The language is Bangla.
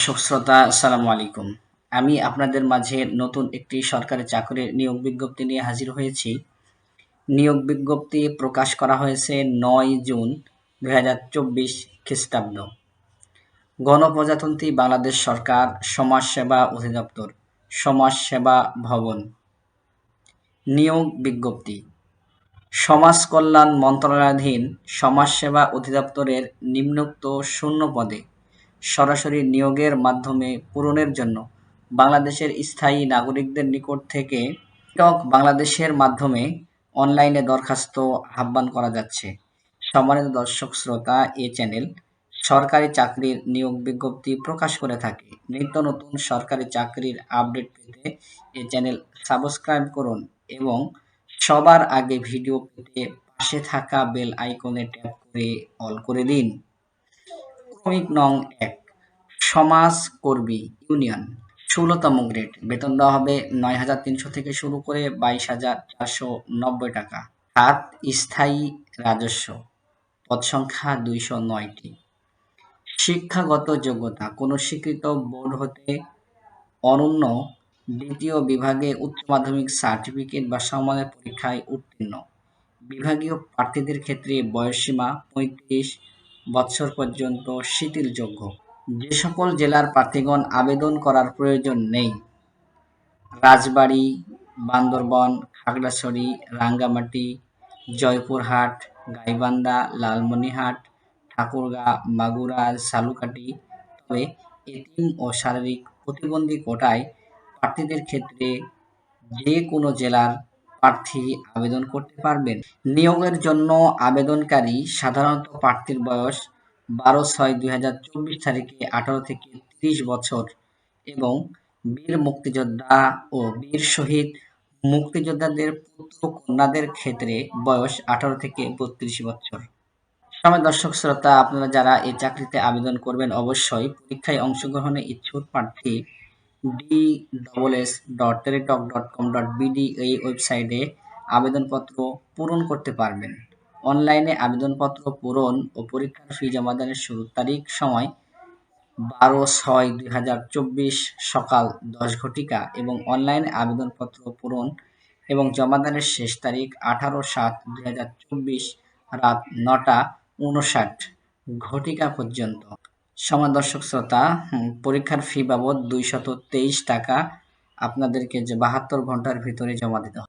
দর্শক শ্রোতা আসসালামু আলাইকুম। আমি আপনাদের মাঝে নতুন একটি সরকারি চাকরির নিয়োগ বিজ্ঞপ্তি নিয়ে হাজির হয়েছি। নিয়োগ বিজ্ঞপ্তি প্রকাশ করা হয়েছে ৯ জুন ২০২৪ খ্রিস্টাব্দ। গণপ্রজাতন্ত্রী বাংলাদেশ সরকার সমাজসেবা অধিদপ্তর, সমাজসেবা ভবন। নিয়োগ বিজ্ঞপ্তি সমাজ কল্যাণ মন্ত্রণালয়াধীন সমাজসেবা অধিদপ্তরের নিম্নোক্ত শূন্য পদে সরাসরি নিয়োগের মাধ্যমে পূরণের জন্য বাংলাদেশের স্থায়ী নাগরিকদের নিকট থেকে বাংলাদেশের মাধ্যমে অনলাইনে দরখাস্ত আহ্বান করা যাচ্ছে। সম্মানিত দর্শক শ্রোতা, এ চ্যানেল সরকারি চাকরির নিয়োগ বিজ্ঞপ্তি প্রকাশ করে থাকে। নিত্য নতুন সরকারি চাকরির আপডেট পেতে এ চ্যানেল সাবস্ক্রাইব করুন এবং সবার আগে ভিডিও পেতে পাশে থাকা বেল আইকনে ট্যাপ করে অল করে দিন। ক্রমিক নং ১, সমাজকর্মী ইউনিয়ন, ১৬তম গ্রেড, বেতন দেওয়া হবে ৯,৩০০ থেকে শুরু করে ২২,৪৯০ টাকা। খাত স্থায়ী রাজস্ব, পদ সংখ্যা ২০৯টি। শিক্ষাগত যোগ্যতা কোনো স্বীকৃত বোর্ড হতে অনন্য দ্বিতীয় বিভাগে উচ্চ মাধ্যমিক সার্টিফিকেট বা সমমানের পরীক্ষায় উত্তীর্ণ। বিভাগীয় প্রার্থীদের ক্ষেত্রে বয়সসীমা ৩৫ বছর পর্যন্ত শিথিলযোগ্য। যে সকল জেলার প্রার্থীগণ আবেদন করার প্রয়োজন নেই: রাজবাড়ী, বান্দরবান, খাগড়াছড়ি, রাঙ্গামাটি, জয়পুরহাট, গাইবান্ধা, লালমনিরহাট, ঠাকুরগাঁ, মাগুরা, ঝালকাঠি। তবে এতিম ও শারীরিক প্রতিবন্ধী কোটায় প্রার্থীদের ক্ষেত্রে যে কোনো জেলার প্রার্থী আবেদন করতে পারবেন। নিয়োগের জন্য আবেদনকারী সাধারণত প্রার্থীর বয়স ১২/৬/২০২৪ তারিখে ১৮ থেকে ৩০ বছর এবং বীর মুক্তিযোদ্ধা ও বীর শহীদ মুক্তিযোদ্ধাদের পুত্র কন্যাদের ক্ষেত্রে বয়স ১৮ থেকে ৩২ বছর। সময় দর্শক শ্রোতা, আপনারা যারা এই চাকরিতে আবেদন করবেন অবশ্যই পরীক্ষায় অংশগ্রহণে ইচ্ছুক প্রার্থী dss.teletalk.com.bd এই ওয়েবসাইটে আবেদনপত্র পূরণ করতে পারবেন। অনলাইনে আবেদনপত্র পূরণ ও পরীক্ষার ফি জমাদানের শুরুর তারিখ সময় ১২/৬/২০২৪ সকাল ১০ ঘটিকা এবং অনলাইনে আবেদনপত্র পূরণ এবং জমাদানের শেষ তারিখ ১৮/৭/২০২৪ রাত ৯টা ৫৯ পর্যন্ত। সম্মানিত দর্শক শ্রোতা, পরীক্ষার ফি বাবদ ২২৩ টাকা আপনাদেরকে ৭২ ঘন্টার ভিতরে জমা দিতে হবে।